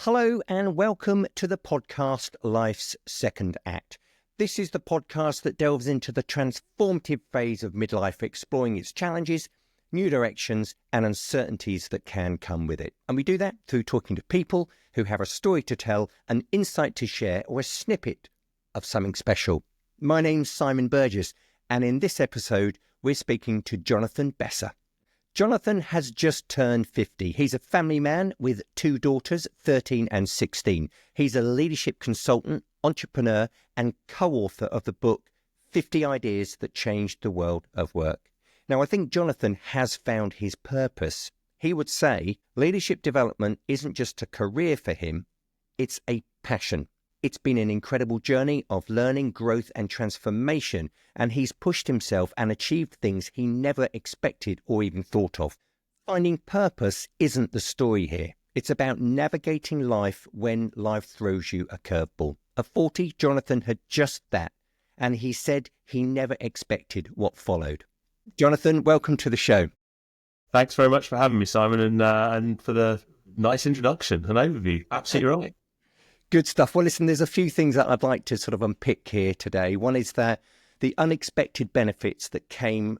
Hello and welcome to the podcast Life's Second Act. This is the podcast that delves into the transformative phase of midlife, exploring its challenges, new directions and uncertainties that can come with it. And we do that through talking to people who have a story to tell, an insight to share or a snippet of something special. My name's Simon Burgess and in this episode we're speaking to Jonathan Besser. Jonathan has just turned 50. He's a family man with two daughters, 13 and 16. He's a leadership consultant, entrepreneur, and co-author of the book, 50 Ideas That Changed the World of Work. Now, I think Jonathan has found his purpose. He would say leadership development isn't just a career for him, it's a passion. It's been an incredible journey of learning, growth and transformation, and he's pushed himself and achieved things he never expected or even thought of. Finding purpose isn't the story here. It's about navigating life when life throws you a curveball. At 40, Jonathan had just that, and he said he never expected what followed. Jonathan, welcome to the show. Thanks very much for having me, Simon, and for the nice introduction and overview. Absolutely right. Good stuff. Well, listen, there's a few things that I'd like to sort of unpick here today. One is that the unexpected benefits that came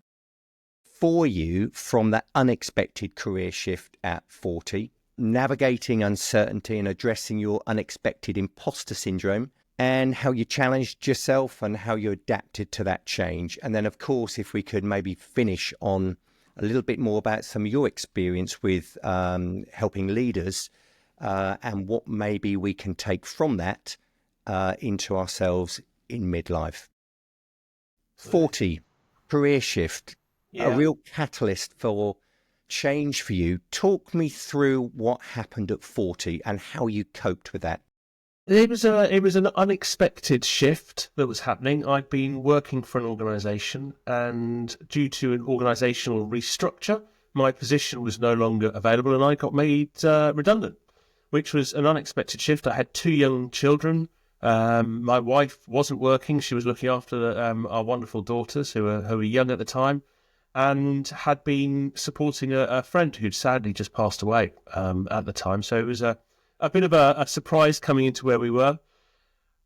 for you from that unexpected career shift at 40, navigating uncertainty and addressing your unexpected imposter syndrome, and how you challenged yourself and how you adapted to that change. And then, of course, if we could maybe finish on a little bit more about some of your experience with helping leaders and what maybe we can take from that into ourselves in midlife. 40, career shift, a real catalyst for change for you. Talk me through what happened at 40 and how you coped with that. It was an unexpected shift that was happening. I'd been working for an organisation, and due to an organisational restructure, my position was no longer available, and I got made redundant, which was an unexpected shift. I had two young children. My wife wasn't working. She was looking after our wonderful daughters who were young at the time, and had been supporting a friend who'd sadly just passed away at the time. So it was a bit of a surprise coming into where we were.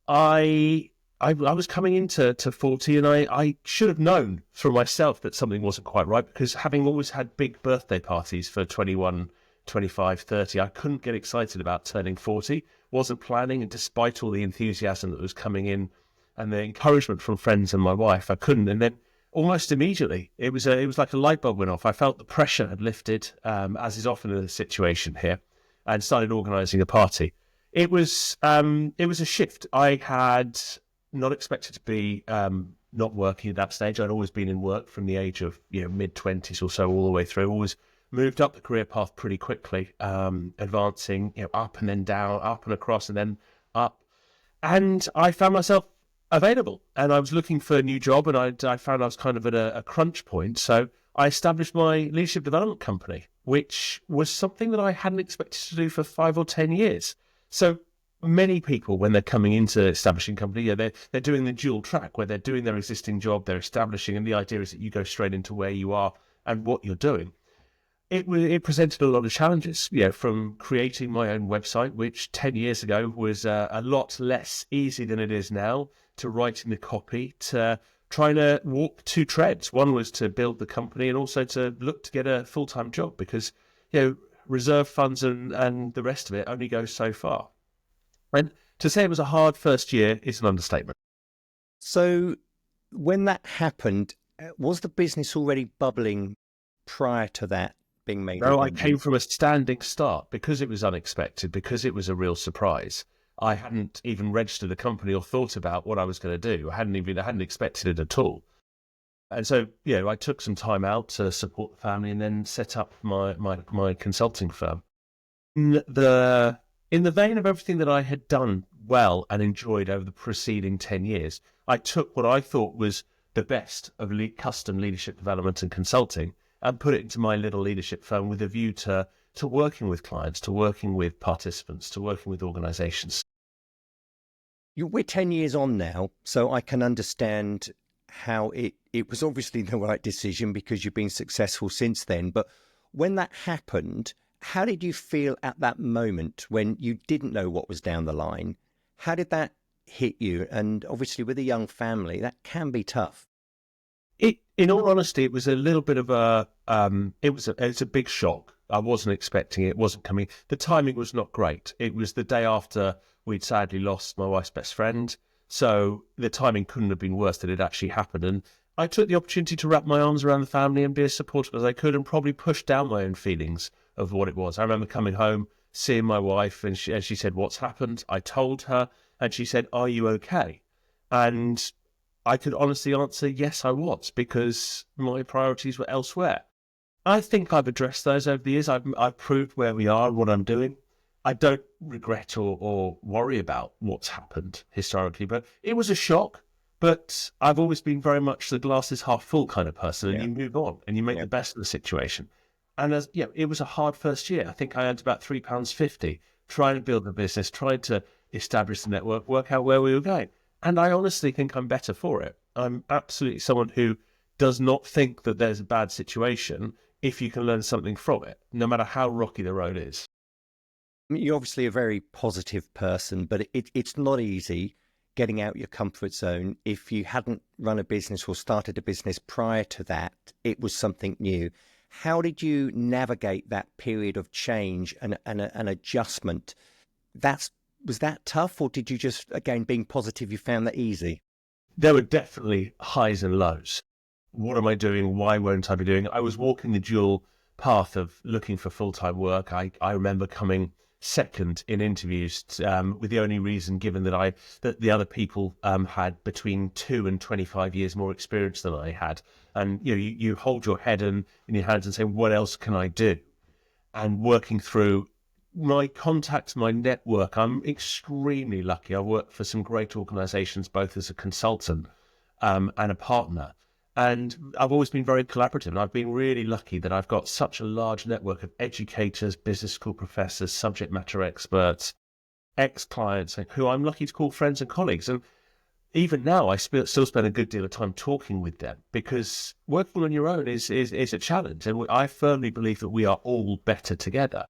I was coming into 40, and I should have known for myself that something wasn't quite right, because having always had big birthday parties for 21, 25, 30, I couldn't get excited about turning 40, wasn't planning, and despite all the enthusiasm that was coming in and the encouragement from friends and my wife, I couldn't. And then almost immediately, it was like a light bulb went off. I felt the pressure had lifted, as is often the situation here, and started organising a party. It was a shift. I had not expected to be not working at that stage. I'd always been in work from the age of mid-20s or so all the way through. Always moved up the career path pretty quickly, advancing up and then down, up and across and then up. And I found myself available, and I was looking for a new job, and I found I was kind of at a crunch point. So I established my leadership development company, which was something that I hadn't expected to do for 5 or 10 years. So many people, when they're coming into establishing a company, they're doing the dual track where they're doing their existing job, they're establishing, and the idea is that you go straight into where you are and what you're doing. It presented a lot of challenges, from creating my own website, which 10 years ago was a lot less easy than it is now, to writing the copy, to trying to walk two treads. One was to build the company, and also to look to get a full-time job, because reserve funds and the rest of it only goes so far. And to say it was a hard first year is an understatement. So when that happened, was the business already bubbling prior to that being made? No, I came from a standing start because it was unexpected, because it was a real surprise. I hadn't even registered a company or thought about what I was going to do. I hadn't expected it at all. And so, I took some time out to support the family and then set up my consulting firm. In the vein of everything that I had done well and enjoyed over the preceding 10 years, I took what I thought was the best of custom leadership development and consulting and put it into my little leadership firm with a view to working with clients, to working with participants, to working with organizations. We're 10 years on now, so I can understand how it was obviously the right decision because you've been successful since then. But when that happened How did you feel at that moment when you didn't know what was down the line? How did that hit you? And obviously with a young family, that can be tough. In all honesty, it was a little bit of it's a big shock. I wasn't expecting it. It wasn't coming. The timing was not great. It was the day after we'd sadly lost my wife's best friend. So the timing couldn't have been worse that it actually happened. And I took the opportunity to wrap my arms around the family and be as supportive as I could and probably push down my own feelings of what it was. I remember coming home, seeing my wife, and she said, "What's happened?" I told her, and she said, "Are you okay?" And I could honestly answer, yes, I was, because my priorities were elsewhere. I think I've addressed those over the years. I've proved where we are and what I'm doing. I don't regret or worry about what's happened historically, but it was a shock. But I've always been very much the glass is half full kind of person, and Yeah. you move on and you make the best of the situation. And it was a hard first year. I think I earned about £3.50 trying to build the business, trying to establish the network, work out where we were going. And I honestly think I'm better for it. I'm absolutely someone who does not think that there's a bad situation if you can learn something from it, no matter how rocky the road is. I mean, you're obviously a very positive person, but it's not easy getting out your comfort zone. If you hadn't run a business or started a business prior to that, it was something new. How did you navigate that period of change and an adjustment? Was that tough, or did you just, again, being positive, you found that easy? There were definitely highs and lows. What am I doing? Why won't I be doing it? I was walking the dual path of looking for full-time work. I remember coming second in interviews with the only reason given that the other people had between 2 and 25 years more experience than I had. And you hold your head in your hands and say, what else can I do? And working through my contacts, my network, I'm extremely lucky. I work for some great organizations, both as a consultant and a partner. And I've always been very collaborative. And I've been really lucky that I've got such a large network of educators, business school professors, subject matter experts, ex-clients who I'm lucky to call friends and colleagues. And even now, I still spend a good deal of time talking with them because working on your own is a challenge. And I firmly believe that we are all better together.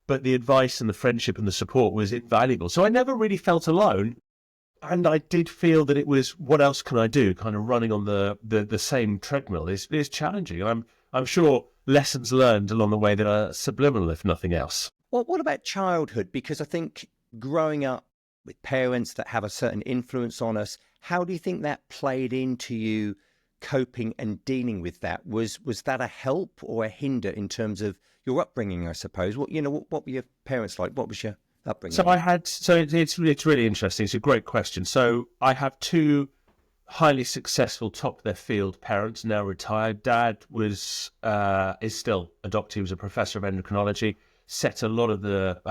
But the advice and the friendship and the support was invaluable. So I never really felt alone. And I did feel that it was, what else can I do? Kind of running on the same treadmill is challenging. And I'm sure lessons learned along the way that are subliminal, if nothing else. Well, what about childhood? Because I think growing up with parents that have a certain influence on us, how do you think that played into you coping and dealing with that? Was that a help or a hinder in terms of your upbringing, I suppose? What were your parents like? What was your upbringing? It's really interesting. It's a great question. So I have two highly successful, top of their field parents, now retired. Dad is still a doctor. He was a professor of endocrinology. Set a lot of the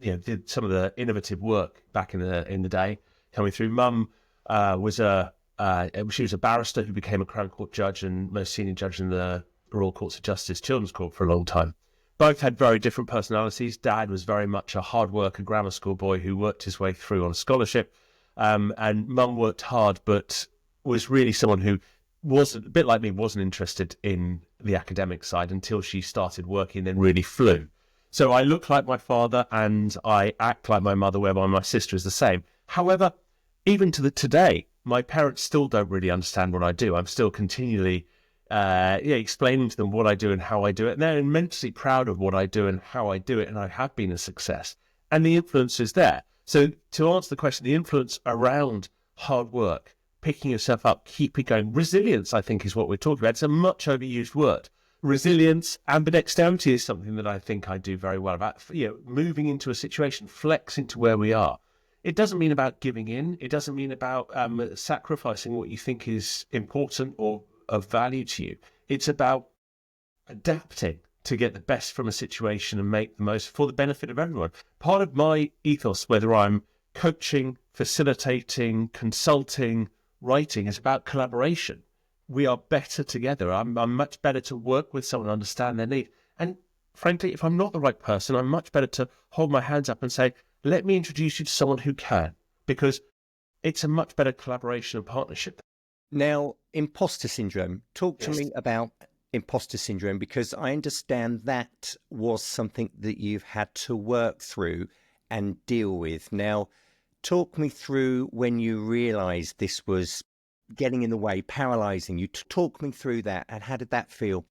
did some of the innovative work back in the day coming through. Mum was she was a barrister who became a Crown Court judge and most senior judge in the Royal Courts of Justice Children's Court for a long time. Both had very different personalities. Dad was very much a hard worker, grammar school boy who worked his way through on a scholarship, and Mum worked hard, but was really someone who was a bit like me, wasn't interested in the academic side until she started working, and then really flew. So I look like my father and I act like my mother, whereby my sister is the same. However, even to today, my parents still don't really understand what I do. I'm still continually explaining to them what I do and how I do it. And they're immensely proud of what I do and how I do it. And I have been a success. And the influence is there. So to answer the question, the influence around hard work, picking yourself up, keep it going. Resilience, I think, is what we're talking about. It's a much overused word. Resilience, ambidexterity is something that I think I do very well about. Moving into a situation, flex into where we are. It doesn't mean about giving in. It doesn't mean about sacrificing what you think is important or of value to you. It's about adapting to get the best from a situation and make the most for the benefit of everyone. Part of my ethos, whether I'm coaching, facilitating, consulting, writing, is about collaboration. We are better together. I'm much better to work with someone, understand their need. And frankly, if I'm not the right person, I'm much better to hold my hands up and say, let me introduce you to someone who can, because it's a much better collaboration and partnership. Now, imposter syndrome. Talk to me about imposter syndrome, because I understand that was something that you've had to work through and deal with. Now, talk me through when you realized this was getting in the way, paralyzing you. Talk me through that, and how did that feel?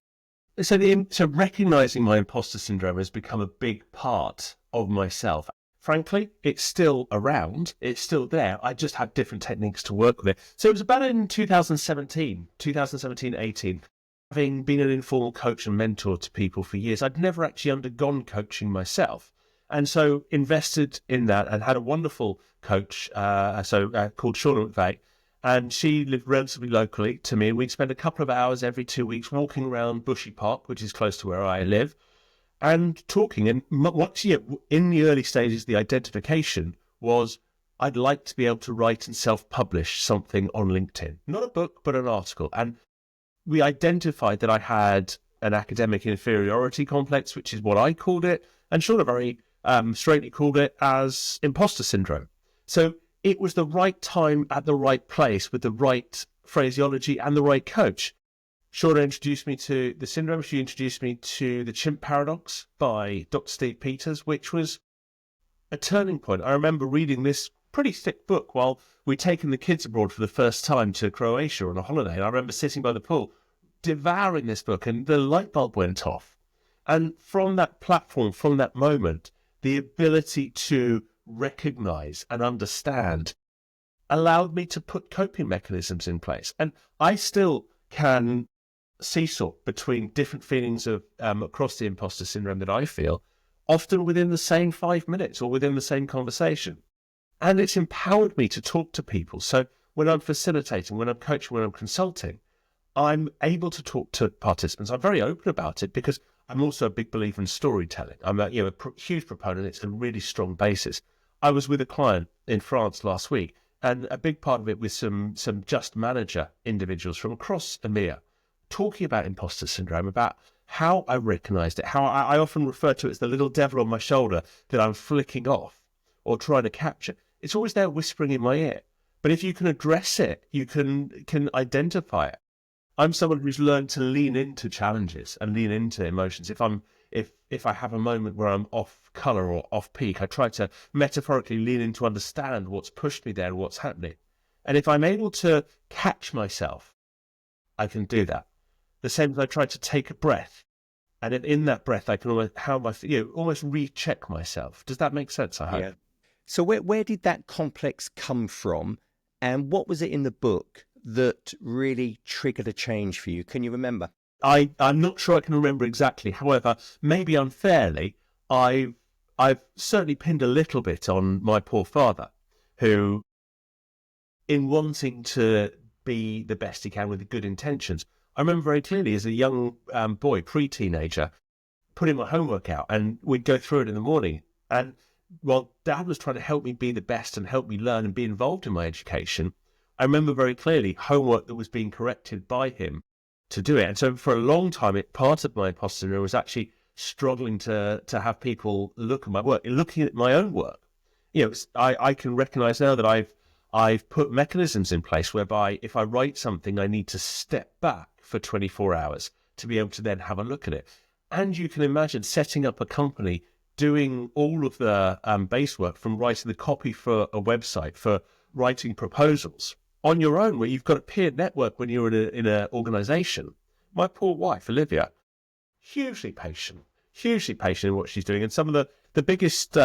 So recognizing my imposter syndrome has become a big part of myself. Frankly, it's still around. It's still there. I just have different techniques to work with it. So it was about in 2017, 18. Having been an informal coach and mentor to people for years, I'd never actually undergone coaching myself. And so invested in that and had a wonderful coach called Shauna McVeigh. And she lived relatively locally to me. And we'd spend a couple of hours every 2 weeks walking around Bushy Park, which is close to where I live, and talking. And once in the early stages, the identification was I'd like to be able to write and self-publish something on LinkedIn. Not a book, but an article. And we identified that I had an academic inferiority complex, which is what I called it, and Shauna very straightly called it as imposter syndrome. So it was the right time at the right place with the right phraseology and the right coach. Shauna introduced me to the syndrome. She introduced me to The Chimp Paradox by Dr. Steve Peters, which was a turning point. I remember reading this pretty thick book while we'd taken the kids abroad for the first time to Croatia on a holiday. And I remember sitting by the pool, devouring this book, and the light bulb went off. And from that platform, from that moment, the ability to recognize and understand allowed me to put coping mechanisms in place. And I still can seesaw between different feelings of across the imposter syndrome that I feel, often within the same 5 minutes or within the same conversation. And it's empowered me to talk to people. So when I'm facilitating, when I'm coaching, when I'm consulting, I'm able to talk to participants. I'm very open about it because I'm also a big believer in storytelling. I'm a huge proponent. It's a really strong basis. I was with a client in France last week, and a big part of it was some just manager individuals from across EMEA talking about imposter syndrome, about how I recognized it, how I often refer to it as the little devil on my shoulder that I'm flicking off or trying to capture. It's always there whispering in my ear. But if you can address it, you can identify it. I'm someone who's learned to lean into challenges and lean into emotions. If I have a moment where I'm off color or off peak, I try to metaphorically lean in to understand what's pushed me there and what's happening. And if I'm able to catch myself, I can do that. The same as I try to take a breath, and in that breath, I can almost recheck myself. Does that make sense? I hope. Yeah. So where did that complex come from, and what was it in the book that really triggered a change for you? Can you remember? I'm not sure I can remember exactly. However, maybe unfairly, I've certainly pinned a little bit on my poor father, who, in wanting to be the best he can with good intentions, I remember very clearly as a young boy, pre-teenager, putting my homework out, and we'd go through it in the morning. And while Dad was trying to help me be the best and help me learn and be involved in my education, I remember very clearly homework that was being corrected by him to do it. And so for a long time, part of my imposter syndrome was actually struggling to have people look at my work, looking at my own work. I can recognize now that I've put mechanisms in place whereby if I write something, I need to step back for 24 hours to be able to then have a look at it. And you can imagine setting up a company doing all of the base work, from writing the copy for a website, for writing proposals on your own, where you've got a peer network when you're in an organization. My poor wife, Olivia, hugely patient in what she's doing. And some of the biggest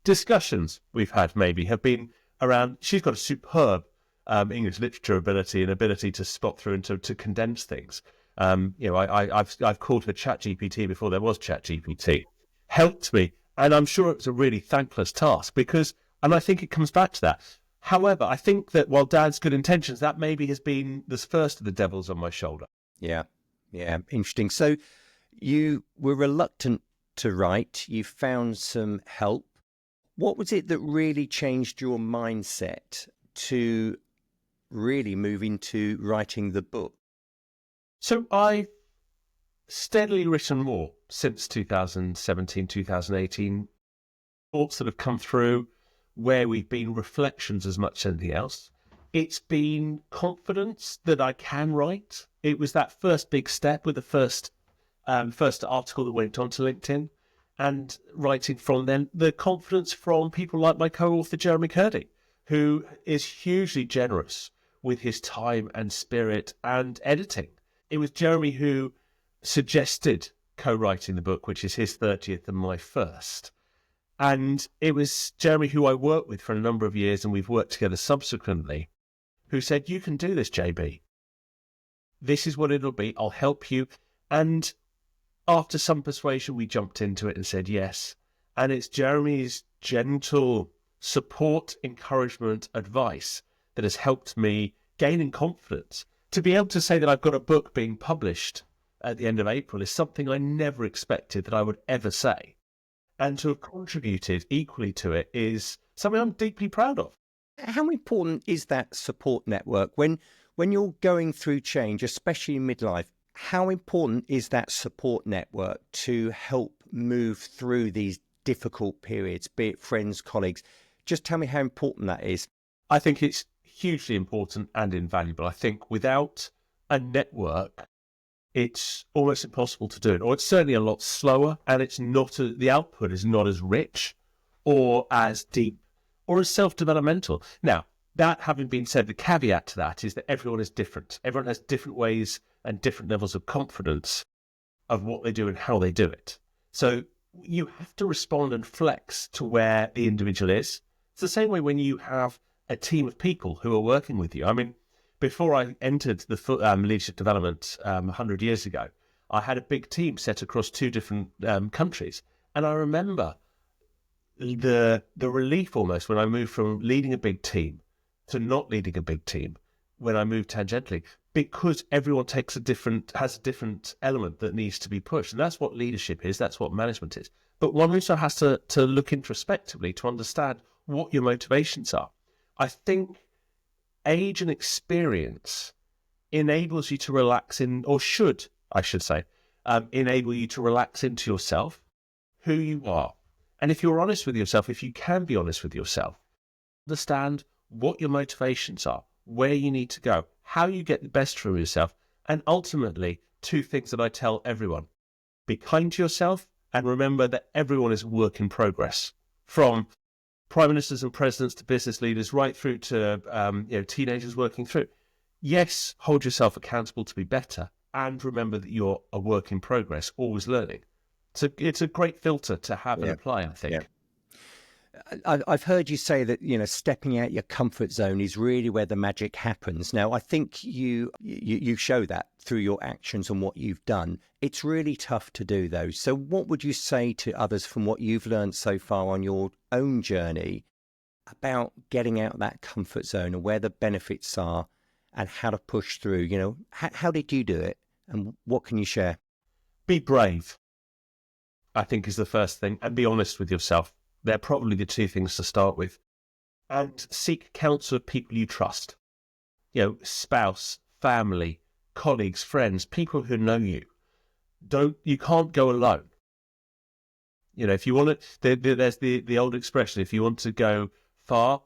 discussions we've had maybe have been around, she's got a superb English literature ability and ability to spot through and to condense things. I've called her ChatGPT before there was ChatGPT. Helped me, and I'm sure it was a really thankless task and I think it comes back to that. However, I think that while Dad's good intentions, that maybe has been the first of the devils on my shoulder. Yeah, interesting. So you were reluctant to write. You found some help. What was it that really changed your mindset to really move into writing the book? So I've steadily written more since 2017, 2018. Thoughts that have come through, where we've been, reflections as much as anything else. It's been confidence that I can write. It was that first big step with the first article that went onto LinkedIn, and writing from then, the confidence from people like my co-author Jeremy Curdy, who is hugely generous with his time and spirit and editing. It was Jeremy who suggested co-writing the book, which is his 30th and my first. And it was Jeremy, who I worked with for a number of years, and we've worked together subsequently, who said, "You can do this, JB. This is what it'll be. I'll help you." And after some persuasion, we jumped into it and said yes. And it's Jeremy's gentle support, encouragement, advice that has helped me gain in confidence. To be able to say that I've got a book being published at the end of April is something I never expected that I would ever say. And to have contributed equally to it is something I'm deeply proud of. How important is that support network when you're going through change, especially in midlife? How important is that support network to help move through these difficult periods, be it friends, colleagues? Just tell me how important that is. I think it's hugely important and invaluable. I think without a network, it's almost impossible to do it, or it's certainly a lot slower, and the output is not as rich or as deep or as self-developmental. Now, that having been said, the caveat to that is that everyone is different. Everyone has different ways and different levels of confidence of what they do and how they do it. So you have to respond and flex to where the individual is. It's the same way when you have a team of people who are working with you. I mean, before I entered the leadership development 100 years ago, I had a big team set across 2 different countries. And I remember the relief almost when I moved from leading a big team to not leading a big team when I moved tangentially, because everyone has a different element that needs to be pushed. And that's what leadership is, that's what management is. But one also has to look introspectively to understand what your motivations are. I think age and experience enables you to relax enable you to relax into yourself, who you are. And if you're honest with yourself, if you can be honest with yourself, understand what your motivations are, where you need to go, how you get the best from yourself, and ultimately 2 things that I tell everyone: be kind to yourself, and remember that everyone is a work in progress, from prime ministers and presidents to business leaders, right through to teenagers working through. Yes, hold yourself accountable to be better, and remember that you're a work in progress, always learning. So it's a great filter to have and apply, I think. Yeah. I've heard you say that, stepping out your comfort zone is really where the magic happens. Now, I think you show that through your actions and what you've done. It's really tough to do, though. So what would you say to others from what you've learned so far on your own journey about getting out of that comfort zone and where the benefits are and how to push through? How did you do it, and what can you share? Be brave, I think, is the first thing, and be honest with yourself. They're probably the 2 things to start with. And seek counsel of people you trust. Spouse, family, colleagues, friends, people who know you. You can't go alone. If you want to, there's the old expression: if you want to go far,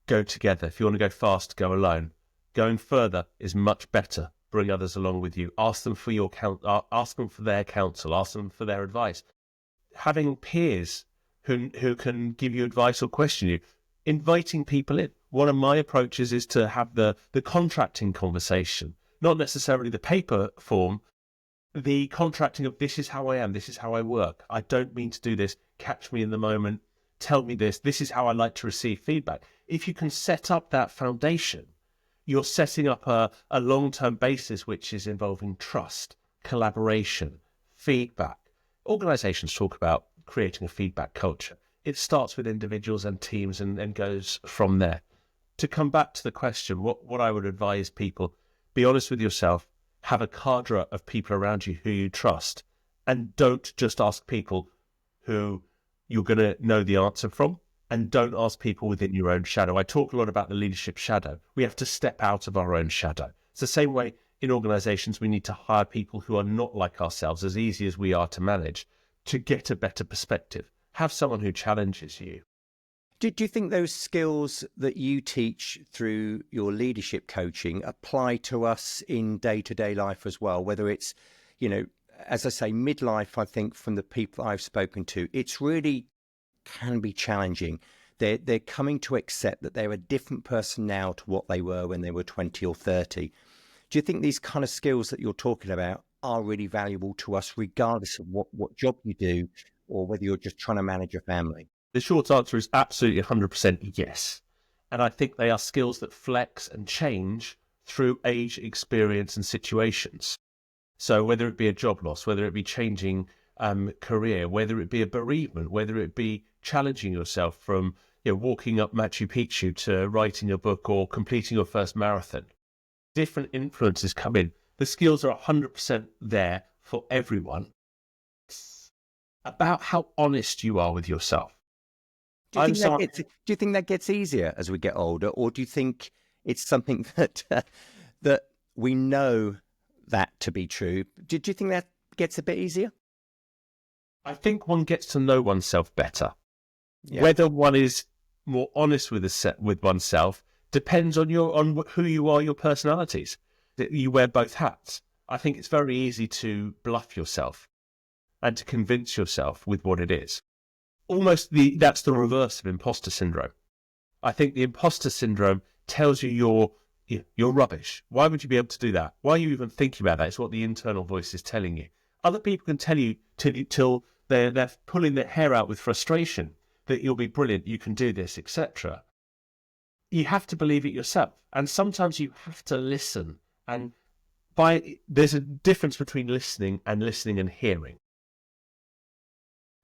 go together. If you want to go fast, go alone. Going further is much better. Bring others along with you. Ask them for ask them for their counsel. Ask them for their advice. Having peers who can give you advice or question you. Inviting people in. One of my approaches is to have the contracting conversation, not necessarily the paper form, the contracting of this is how I am, this is how I work. I don't mean to do this. Catch me in the moment. Tell me this. This is how I like to receive feedback. If you can set up that foundation, you're setting up a long-term basis which is involving trust, collaboration, feedback. Organizations talk about creating a feedback culture. It starts with individuals and teams and goes from there. To come back to the question, what I would advise people: be honest with yourself, have a cadre of people around you who you trust, and don't just ask people who you're going to know the answer from, and don't ask people within your own shadow. I talk a lot about the leadership shadow. We have to step out of our own shadow. It's the same way in organizations we need to hire people who are not like ourselves, as easy as we are to manage, to get a better perspective. Have someone who challenges you. Do you think those skills that you teach through your leadership coaching apply to us in day-to-day life as well? Whether it's, you know, as I say, midlife, I think from the people I've spoken to, it's really can be challenging. They're coming to accept that they're a different person now to what they were when they were 20 or 30. Do you think these kind of skills that you're talking about are really valuable to us, regardless of what job you do or whether you're just trying to manage a family? The short answer is absolutely 100% yes. And I think they are skills that flex and change through age, experience, and situations. So whether it be a job loss, whether it be changing career, whether it be a bereavement, whether it be challenging yourself from walking up Machu Picchu to writing a book or completing your first marathon, different influences come in. The skills are 100% there for everyone. It's about how honest you are with yourself. Do you think that gets easier as we get older, or do you think it's something that that we know that to be true? Do you think that gets a bit easier? I think one gets to know oneself better. Yeah. Whether one is more honest with oneself depends on who you are, your personalities. That you wear both hats. I think it's very easy to bluff yourself and to convince yourself with what it is. That's the reverse of imposter syndrome. I think the imposter syndrome tells you you're rubbish. Why would you be able to do that? Why are you even thinking about that? It's what the internal voice is telling you. Other people can tell you till they're pulling their hair out with frustration that you'll be brilliant, you can do this, etc. You have to believe it yourself. And sometimes you have to listen. And there's a difference between listening and hearing.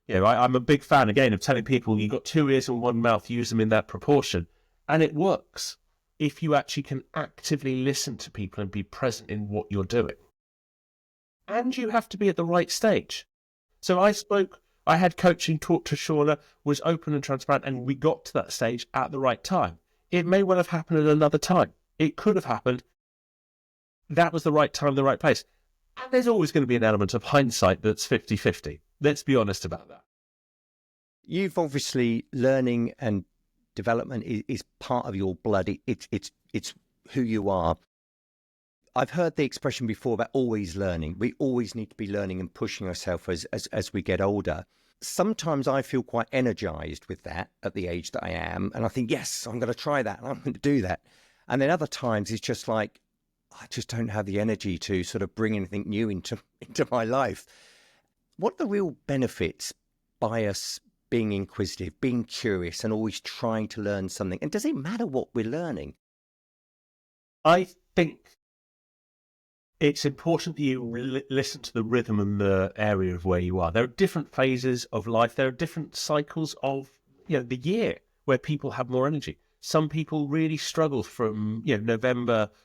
I'm a big fan, again, of telling people you've got 2 ears and 1 mouth, use them in that proportion. And it works if you actually can actively listen to people and be present in what you're doing. And you have to be at the right stage. So I had coaching, talked to Shauna, was open and transparent, and we got to that stage at the right time. It may well have happened at another time. It could have happened. That was the right time, the right place. And there's always going to be an element of hindsight that's 50-50. Let's be honest about that. You've obviously learning and development is part of your blood. It's who you are. I've heard the expression before about always learning. We always need to be learning and pushing ourselves as we get older. Sometimes I feel quite energized with that at the age that I am. And I think, yes, I'm going to try that and I'm going to do that. And then other times it's just like, I just don't have the energy to sort of bring anything new into my life. What are the real benefits by us being inquisitive, being curious, and always trying to learn something? And does it matter what we're learning? I think it's important that you listen to the rhythm and the area of where you are. There are different phases of life. There are different cycles of the year where people have more energy. Some people really struggle from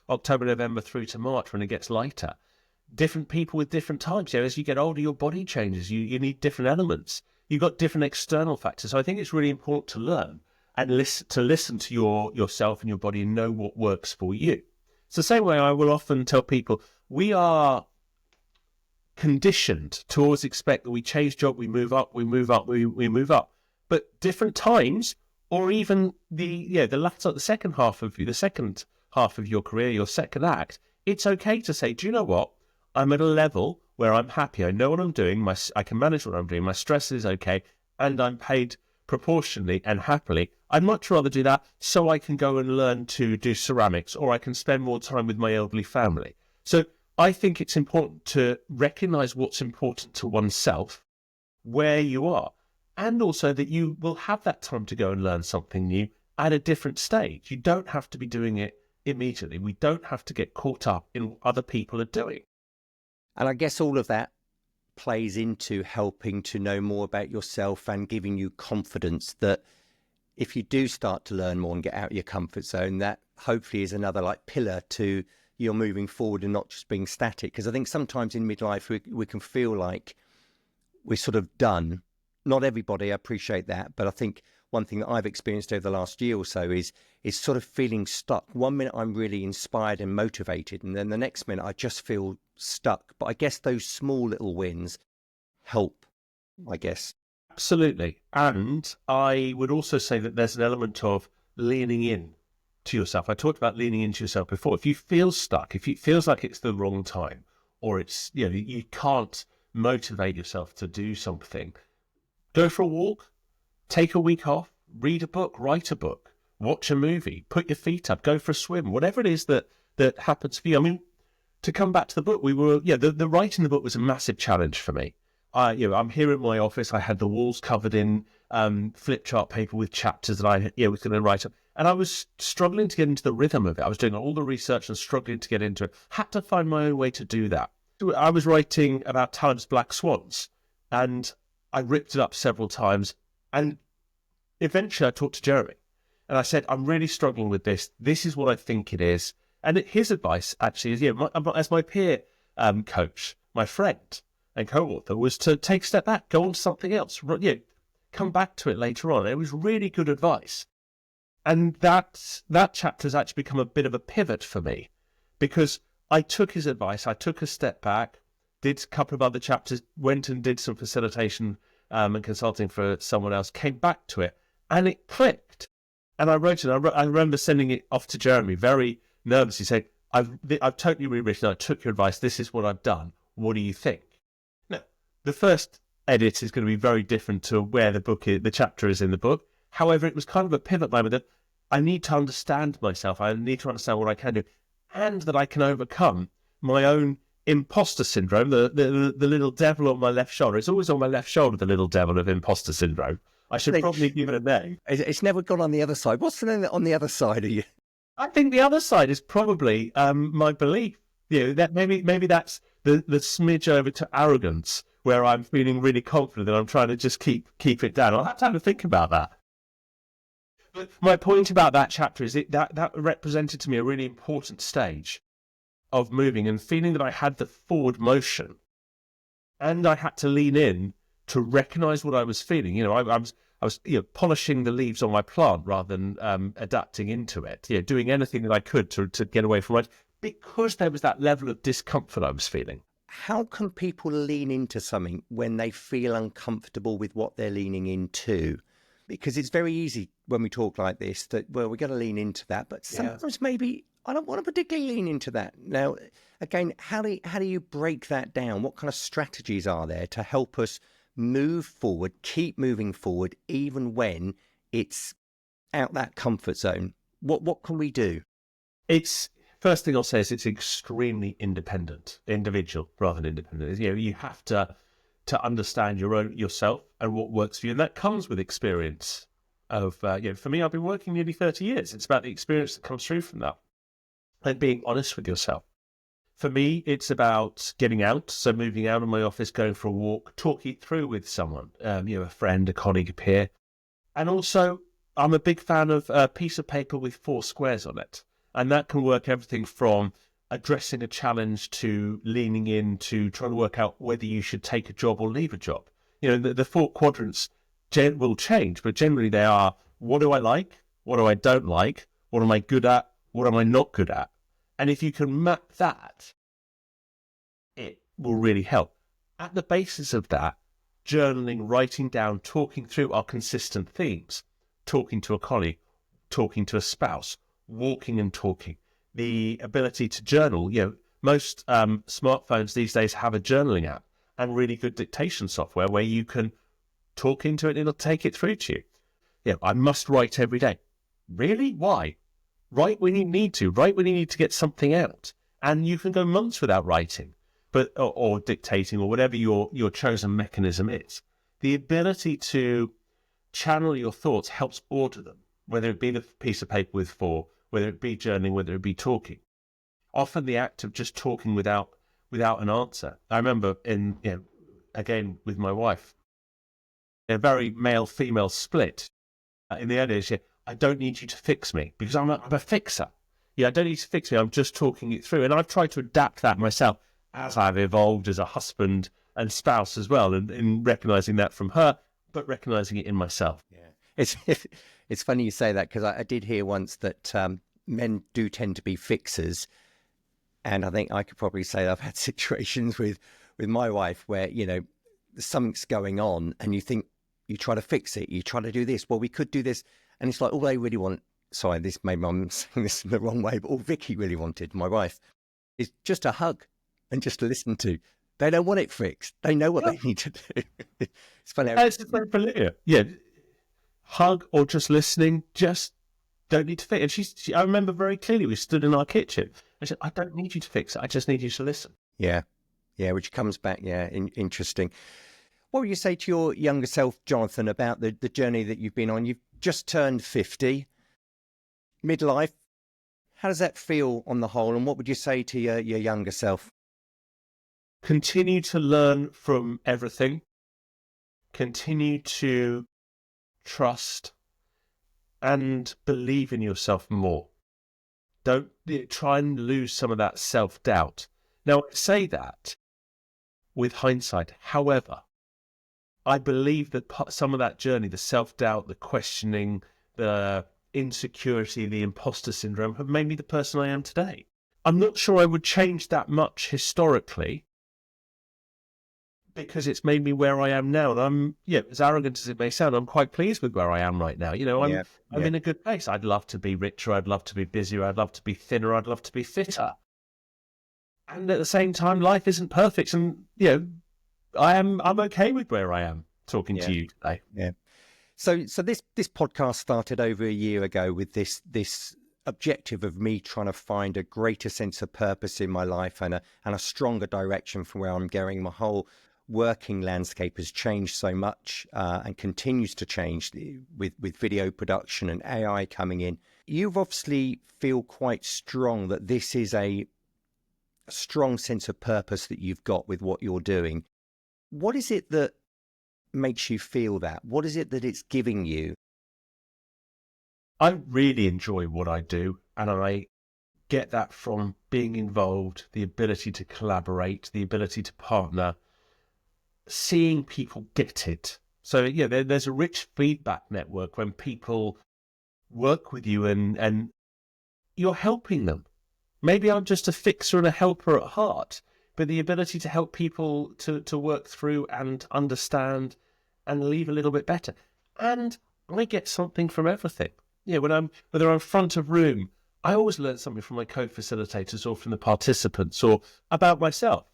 October, November through to March when it gets lighter. Different people with different times. As you get older, your body changes. You need different elements. You've got different external factors. So I think it's really important to learn and listen to yourself and your body and know what works for you. It's the same way I will often tell people, we are conditioned to always expect that we change job, we move up, we move up, we move up. But different times, or even the second half of your career, your second act, it's okay to say, do you know what? I'm at a level where I'm happy. I know what I'm doing. I can manage what I'm doing. My stress is okay, and I'm paid proportionally and happily. I'd much rather do that so I can go and learn to do ceramics, or I can spend more time with my elderly family. So I think it's important to recognize what's important to oneself, where you are, and also that you will have that time to go and learn something new at a different stage. You don't have to be doing it immediately. We don't have to get caught up in what other people are doing. And I guess all of that plays into helping to know more about yourself and giving you confidence that if you do start to learn more and get out of your comfort zone, that hopefully is another pillar to you're moving forward and not just being static. Because I think sometimes in midlife we can feel like we're sort of done. Not everybody, I appreciate that, but I think one thing that I've experienced over the last year or so is sort of feeling stuck. 1 minute I'm really inspired and motivated, and then the next minute I just feel stuck. But I guess those small little wins help, I guess. Absolutely. And I would also say that there's an element of leaning in to yourself. I talked about leaning into yourself before. If you feel stuck, if it feels like it's the wrong time, or it's, you can't motivate yourself to do something, go for a walk, take a week off, read a book, write a book, watch a movie, put your feet up, go for a swim, whatever it is that happens for you. I mean, to come back to the book, the writing the book was a massive challenge for me. I'm here in my office. I had the walls covered in flip chart paper with chapters that I was going to write up. And I was struggling to get into the rhythm of it. I was doing all the research and struggling to get into it. Had to find my own way to do that. I was writing about Taleb's Black Swans, and I ripped it up several times. And eventually I talked to Jeremy, and I said, I'm really struggling with this. This is what I think it is. And his advice actually is, as my peer coach, my friend and co-author, was to take a step back, go on to something else, come back to it later on. It was really good advice. And that chapter has actually become a bit of a pivot for me, because I took his advice, I took a step back, did a couple of other chapters, went and did some facilitation and consulting for someone else, came back to it, and it clicked. And I wrote it. I remember sending it off to Jeremy very nervously, saying, I've totally rewritten, I took your advice, this is what I've done, what do you think? Now, the first edit is going to be very different to where the chapter is in the book. However, it was kind of a pivot moment that I need to understand myself, I need to understand what I can do, and that I can overcome my own imposter syndrome, the little devil on my left shoulder. It's always on my left shoulder, the little devil of imposter syndrome. I should probably give it a name. It's never gone on the other side. What's the name on the other side of you? I think the other side is probably my belief. That maybe that's the smidge over to arrogance, where I'm feeling really confident that I'm trying to just keep it down. I'll have to think about that. But my point about that chapter is that represented to me a really important stage of moving and feeling that I had the forward motion, and I had to lean in to recognise what I was feeling. I was polishing the leaves on my plant rather than adapting into it. Doing anything that I could to get away from it, because there was that level of discomfort I was feeling. How can people lean into something when they feel uncomfortable with what they're leaning into? Because it's very easy when we talk like this that, well, we're going to lean into that, but sometimes maybe I don't want to particularly lean into that. Now, again, how do you break that down? What kind of strategies are there to help us move forward, keep moving forward, even when it's out that comfort zone? What can we do? First thing I'll say is it's extremely individual rather than independent. You have to understand yourself and what works for you, and that comes with experience. For me, I've been working nearly 30 years. It's about the experience that comes through from that, and being honest with yourself. For me, it's about getting out, so moving out of my office, going for a walk, talking it through with someone, a friend, a colleague, a peer. And also, I'm a big fan of a piece of paper with 4 squares on it. And that can work everything from addressing a challenge to leaning in to trying to work out whether you should take a job or leave a job. The 4 quadrants will change, but generally they are, what do I like? What do I don't like? What am I good at? What am I not good at? And if you can map that, it will really help. At the basis of that, journaling, writing down, talking through are consistent themes. Talking to a colleague, talking to a spouse, walking and talking. The ability to journal, most smartphones these days have a journaling app and really good dictation software where you can talk into it and it'll take it through to you. I must write every day. Really? Why? Write when you need to. Write when you need to get something out. And you can go months without writing, or dictating, or whatever your chosen mechanism is. The ability to channel your thoughts helps order them, whether it be the piece of paper with 4, whether it be journaling, whether it be talking. Often the act of just talking without an answer. I remember again with my wife, a very male-female split. In the early days, I don't need you to fix me, because I'm a fixer. I don't need to fix me, I'm just talking it through. And I've tried to adapt that myself as I've evolved as a husband and spouse as well, and in recognising that from her, but recognising it in myself. Yeah, it's funny you say that, because I did hear once that men do tend to be fixers, and I think I could probably say that I've had situations with my wife where something's going on, and you think You try to fix it. You try to do this. Well, we could do this. And it's like, all they really want, sorry, this maybe I'm saying this in the wrong way, but all Vicky really wanted, my wife, is just a hug and just to listen to. They don't want it fixed. They know what they need to do. It's funny. It's just very familiar. Yeah. Hug or just listening, just don't need to fix it. And I remember very clearly, we stood in our kitchen. I said, I don't need you to fix it. I just need you to listen. Yeah. Yeah. Which comes back. Yeah. Interesting. What would you say to your younger self, Jonathan, about the journey that you've been on? You've just turned 50. Midlife. How does that feel on the whole? And what would you say to your younger self? Continue to learn from everything. Continue to trust and believe in yourself more. Don't try and lose some of that self-doubt. Now, I say that with hindsight. However, I believe that some of that journey, the self-doubt, the questioning, the insecurity, the imposter syndrome, have made me the person I am today. I'm not sure I would change that much historically, because it's made me where I am now. And I'm, as arrogant as it may sound, I'm quite pleased with where I am right now. I'm in a good place. I'd love to be richer. I'd love to be busier. I'd love to be thinner. I'd love to be fitter. And at the same time, life isn't perfect. And, I'm okay with where I am talking to you today. Yeah. So this podcast started over a year ago with this objective of me trying to find a greater sense of purpose in my life and a stronger direction from where I'm going. My whole working landscape has changed so much and continues to change with video production and AI coming in. You've obviously feel quite strong that this is a strong sense of purpose that you've got with what you're doing. What is it that makes you feel that? What is it that it's giving you? I really enjoy what I do, and I get that from being involved, the ability to collaborate, the ability to partner, seeing people get it. So, there's a rich feedback network when people work with you and you're helping them. Maybe I'm just a fixer and a helper at heart, but the ability to help people to work through and understand and leave a little bit better. And I get something from everything. Whether I'm front of room, I always learn something from my co-facilitators or from the participants or about myself.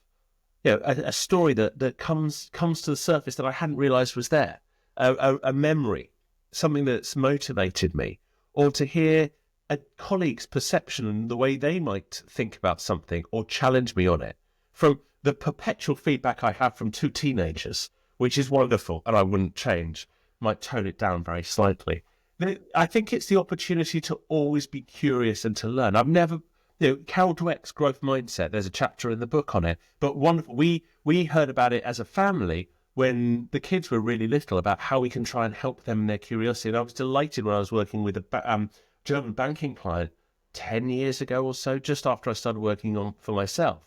A story that comes to the surface that I hadn't realized was there, a memory, something that's motivated me, or to hear a colleague's perception and the way they might think about something or challenge me on it. From the perpetual feedback I have from two teenagers, which is wonderful, and I wouldn't change, might tone it down very slightly. I think it's the opportunity to always be curious and to learn. I've never... Carol Dweck's growth mindset, there's a chapter in the book on it, but wonderful. We heard about it as a family when the kids were really little, about how we can try and help them in their curiosity. And I was delighted when I was working with a German banking client 10 years ago or so, just after I started working on for myself,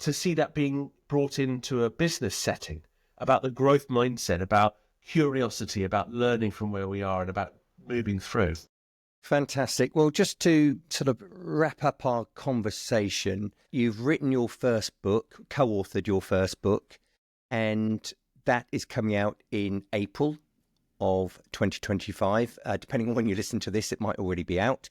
to see that being brought into a business setting, about the growth mindset, about curiosity, about learning from where we are and about moving through. Fantastic. Well, just to sort of wrap up our conversation, you've written your first book, co-authored your first book, and that is coming out in April of 2025. Depending on when you listen to this, it might already be out.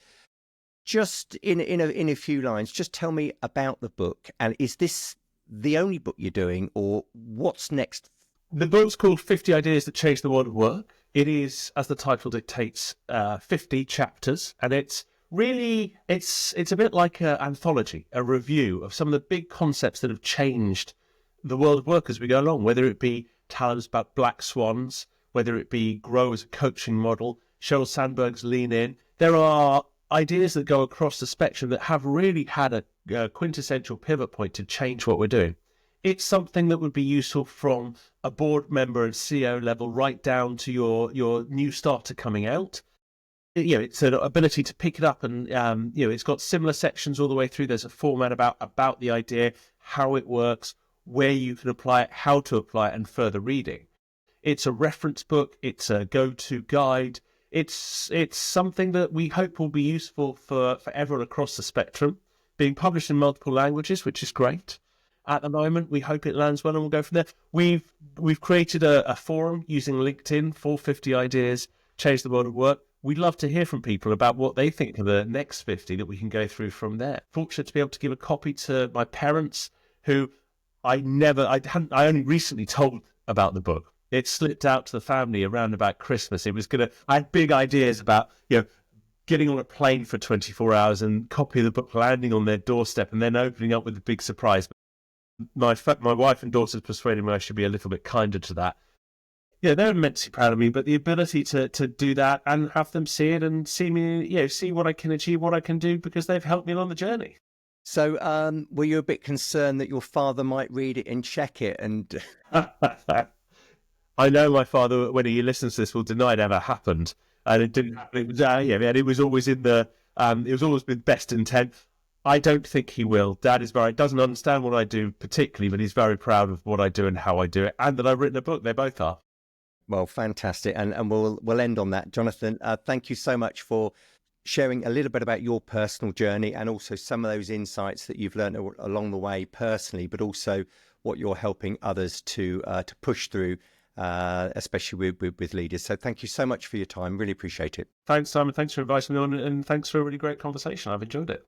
Just in a few lines, just tell me about the book. And is this the only book you're doing, or what's next? The book's called 50 Ideas That Change the World of Work. It is, as the title dictates, 50 chapters, and it's really, it's a bit like an anthology, a review of some of the big concepts that have changed the world of work as we go along, whether it be Taleb's about black swans, whether it be Grow as a coaching model, Sheryl Sandberg's Lean In. There are ideas that go across the spectrum that have really had a quintessential pivot point to change what we're doing. It's something that would be useful from a board member and CEO level right down to your new starter coming out. It's an ability to pick it up and, it's got similar sections all the way through. There's a format about the idea, how it works, where you can apply it, how to apply it, and further reading. It's a reference book. It's a go-to guide. It's something that we hope will be useful for everyone across the spectrum, being published in multiple languages, which is great. at the moment. We hope it lands well and we'll go from there. We've created a forum using LinkedIn, 450 Ideas, Change the World of Work. We'd love to hear from people about what they think of the next 50 that we can go through from there. Fortunate to be able to give a copy to my parents, who I only recently told about the book. It slipped out to the family around about Christmas. I had big ideas about, getting on a plane for 24 hours and copy of the book landing on their doorstep and then opening up with a big surprise. My wife and daughters persuaded me I should be a little bit kinder to that. Yeah, they're immensely proud of me, but the ability to do that and have them see it and see me, see what I can achieve, what I can do, because they've helped me along the journey. So were you a bit concerned that your father might read it and check it? And I know my father, when he listens to this, will deny it ever happened. And it didn't happen. It was, it was always it was always with best intent. I don't think he will. Dad doesn't understand what I do particularly, but he's very proud of what I do and how I do it, and that I've written a book. They both are. Well, fantastic. And we'll end on that. Jonathan, thank you so much for sharing a little bit about your personal journey and also some of those insights that you've learned along the way personally, but also what you're helping others to push through, especially with leaders. So thank you so much for your time. Really appreciate it. Thanks, Simon. Thanks for inviting me on, and thanks for a really great conversation. I've enjoyed it.